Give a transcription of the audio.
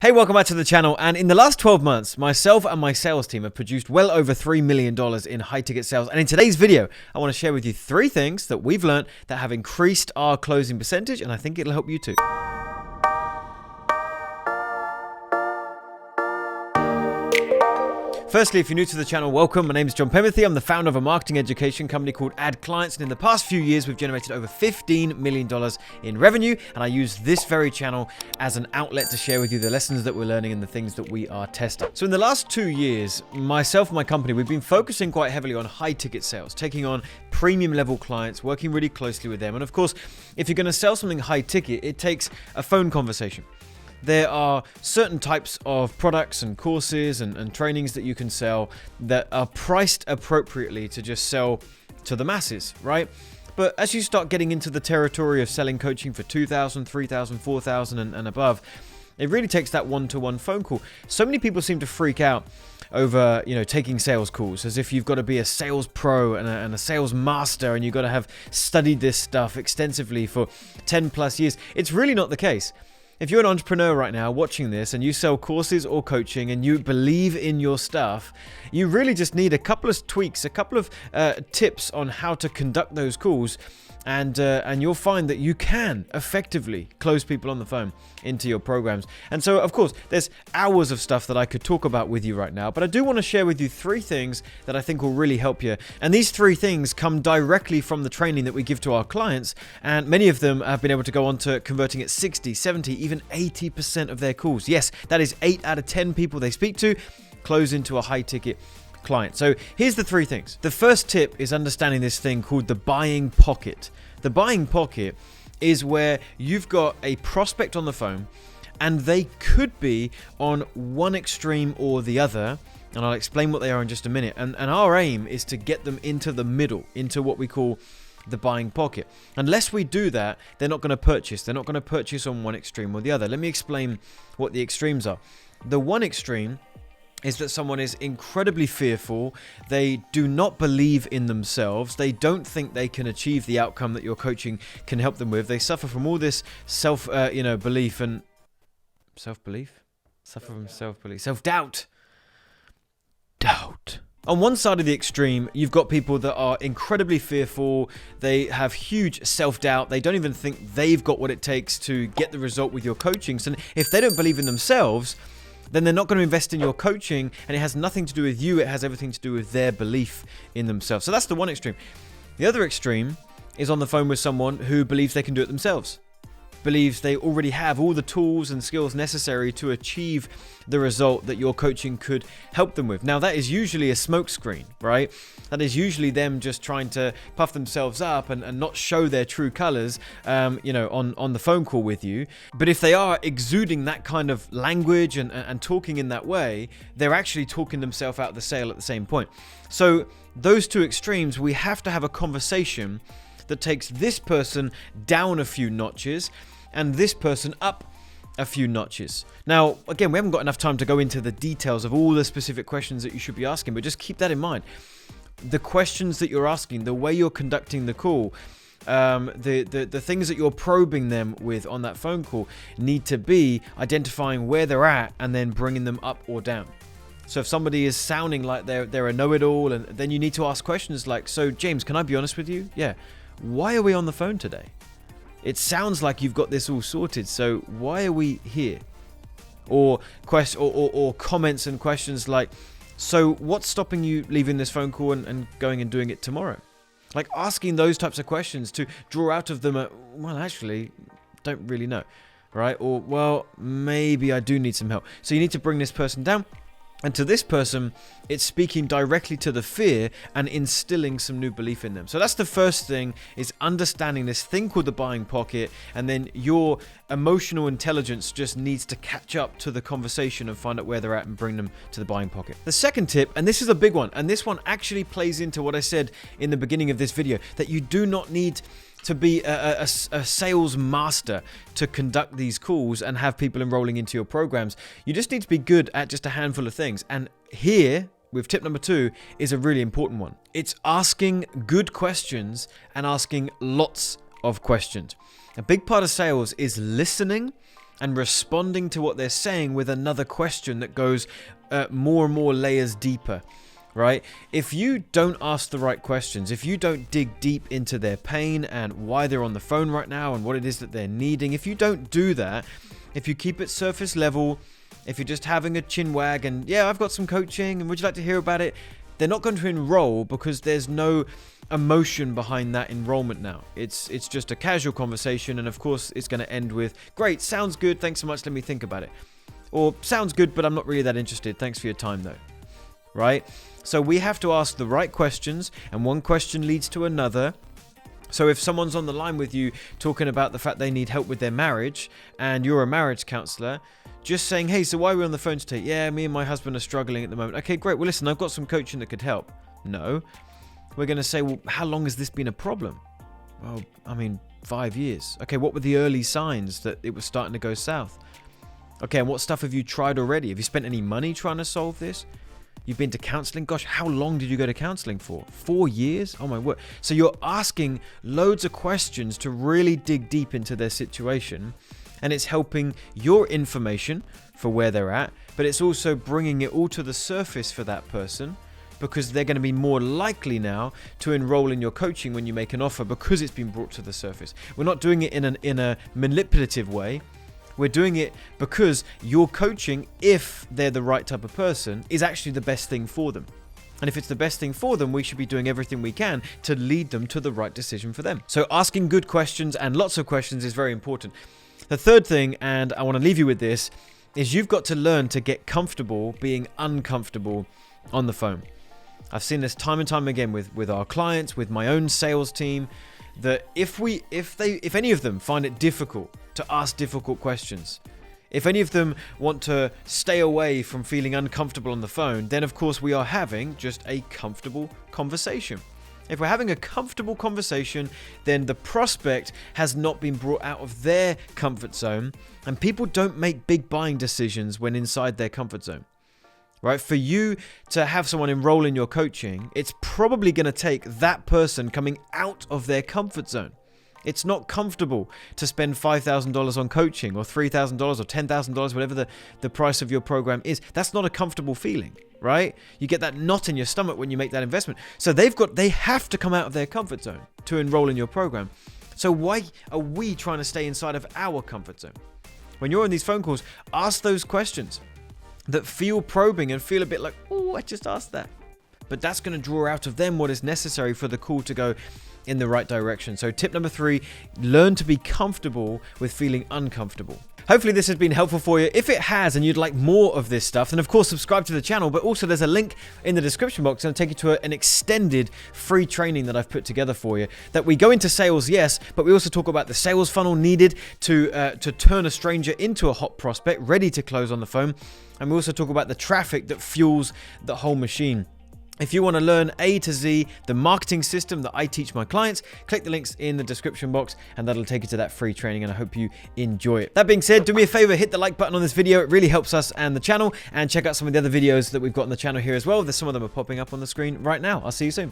Hey, welcome back to the channel. And in the last 12 months, myself and my sales team have produced well over $3 million in high ticket sales. And in today's video, I want to share with you 3 things that we've learned that have increased our closing percentage, and I think it'll help you too. Firstly, if you're new to the channel, welcome. My name is Penberthy. I'm the founder of a marketing education company called AdClients, and in the past few years, we've generated over $15 million in revenue, and I use this very channel as an outlet to share with you the lessons that we're learning and the things that we are testing. So in the last 2 years, myself and my company, we've been focusing quite heavily on high ticket sales, taking on premium level clients, working really closely with them. And of course, if you're going to sell something high ticket, it takes a phone conversation. There are certain types of products and courses and trainings that you can sell that are priced appropriately to just sell to the masses, right? But as you start getting into the territory of selling coaching for $2,000, $3,000, $4,000 and above, it really takes that one-to-one phone call. So many people seem to freak out over, taking sales calls as if you've got to be a sales pro and a sales master and you've got to have studied this stuff extensively for 10 plus years. It's really not the case. If you're an entrepreneur right now watching this and you sell courses or coaching and you believe in your stuff, you really just need a couple of tweaks, a couple of tips on how to conduct those calls, and you'll find that you can effectively close people on the phone into your programs. And so, of course, there's hours of stuff that I could talk about with you right now, but I do want to share with you 3 things that I think will really help you. And these 3 things come directly from the training that we give to our clients, and many of them have been able to go on to converting at 60, 70, even 80% of their calls. Yes, that is 8 out of 10 people they speak to close into a high ticket client. So here's the 3 things. The first tip is understanding this thing called the buying pocket. The buying pocket is where you've got a prospect on the phone and they could be on one extreme or the other, and I'll explain what they are in just a minute. And our aim is to get them into the middle, into what we call the buying pocket. Unless we do that, they're not going to purchase. They're not going to purchase on one extreme or the other. Let me explain what the extremes are. The one extreme is that someone is incredibly fearful. They do not believe in themselves. They don't think they can achieve the outcome that your coaching can help them with. They suffer from all this belief and self-belief. Suffer from self-belief, self-doubt. Doubt. On one side of the extreme, you've got people that are incredibly fearful. They have huge self-doubt. They don't even think they've got what it takes to get the result with your coaching. So if they don't believe in themselves, then they're not going to invest in your coaching, and it has nothing to do with you. It has everything to do with their belief in themselves. So that's the one extreme. The other extreme is on the phone with someone who believes they can do it themselves, believes they already have all the tools and skills necessary to achieve the result that your coaching could help them with. Now, that is usually a smokescreen, right? That is usually them just trying to puff themselves up and not show their true colors, on the phone call with you. But if they are exuding that kind of language and talking in that way, they're actually talking themselves out of the sale at the same point. So those 2 extremes, we have to have a conversation that takes this person down a few notches and this person up a few notches. Now, again, we haven't got enough time to go into the details of all the specific questions that you should be asking, but just keep that in mind. The questions that you're asking, the way you're conducting the call, the things that you're probing them with on that phone call need to be identifying where they're at and then bringing them up or down. So if somebody is sounding like they're a know-it-all, and then you need to ask questions like, so James, can I be honest with you? Yeah. Why are we on the phone today? It sounds like you've got this all sorted, so why are we here? Or comments and questions like, so what's stopping you leaving this phone call and going and doing it tomorrow? Like asking those types of questions to draw out of them well, actually, don't really know, right? Or, well, maybe I do need some help. So you need to bring this person down. And to this person, it's speaking directly to the fear and instilling some new belief in them. So that's the first thing, is understanding this thing called the buying pocket, and then your emotional intelligence just needs to catch up to the conversation and find out where they're at and bring them to the buying pocket. The second tip, and this is a big one, and this one actually plays into what I said in the beginning of this video, that you do not need to be a sales master to conduct these calls and have people enrolling into your programs. You just need to be good at just a handful of things. And here, with tip number 2, is a really important one. It's asking good questions and asking lots of questions. A big part of sales is listening and responding to what they're saying with another question that goes more and more layers deeper, right? If you don't ask the right questions, if you don't dig deep into their pain and why they're on the phone right now and what it is that they're needing, if you don't do that, if you keep it surface level, if you're just having a chin wag and, yeah, I've got some coaching and would you like to hear about it? They're not going to enroll because there's no emotion behind that enrollment now. It's just a casual conversation, and of course it's going to end with, great, sounds good, thanks so much, let me think about it. Or, sounds good, but I'm not really that interested, thanks for your time though. Right? So we have to ask the right questions, and one question leads to another. So if someone's on the line with you talking about the fact they need help with their marriage, and you're a marriage counselor, just saying, hey, so why are we on the phone today? Yeah, me and my husband are struggling at the moment. Okay, great. Well, listen, I've got some coaching that could help. No. We're going to say, well, how long has this been a problem? Well, 5 years. Okay, what were the early signs that it was starting to go south? Okay, and what stuff have you tried already? Have you spent any money trying to solve this? You've been to counseling? Gosh, how long did you go to counseling for? 4 years? Oh my word. So you're asking loads of questions to really dig deep into their situation. And it's helping your information for where they're at, but it's also bringing it all to the surface for that person, because they're going to be more likely now to enroll in your coaching when you make an offer, because it's been brought to the surface. We're not doing it in a manipulative way. We're doing it because your coaching, if they're the right type of person, is actually the best thing for them. And if it's the best thing for them, we should be doing everything we can to lead them to the right decision for them. So asking good questions and lots of questions is very important. The third thing, and I want to leave you with this, is you've got to learn to get comfortable being uncomfortable on the phone. I've seen this time and time again with our clients, with my own sales team, that if any of them find it difficult to ask difficult questions, if any of them want to stay away from feeling uncomfortable on the phone, then of course we are having just a comfortable conversation. If we're having a comfortable conversation, then the prospect has not been brought out of their comfort zone, and people don't make big buying decisions when inside their comfort zone. Right? For you to have someone enroll in your coaching, it's probably going to take that person coming out of their comfort zone. It's not comfortable to spend $5,000 on coaching, or $3,000 or $10,000, whatever the price of your program is. That's not a comfortable feeling, right? You get that knot in your stomach when you make that investment. So they have to come out of their comfort zone to enroll in your program. So why are we trying to stay inside of our comfort zone? When you're on these phone calls, ask those questions that feel probing and feel a bit like, oh, I just asked that. But that's going to draw out of them what is necessary for the call to go in the right direction. So tip number 3, learn to be comfortable with feeling uncomfortable. Hopefully this has been helpful for you. If it has and you'd like more of this stuff, then of course subscribe to the channel, but also there's a link in the description box and it'll take you to an extended free training that I've put together for you, that we go into sales, yes, but we also talk about the sales funnel needed to turn a stranger into a hot prospect ready to close on the phone. And we also talk about the traffic that fuels the whole machine. If you want to learn A to Z, the marketing system that I teach my clients, click the links in the description box and that'll take you to that free training, and I hope you enjoy it. That being said, do me a favor, hit the like button on this video. It really helps us and the channel, and check out some of the other videos that we've got on the channel here as well. Some of them are popping up on the screen right now. I'll see you soon.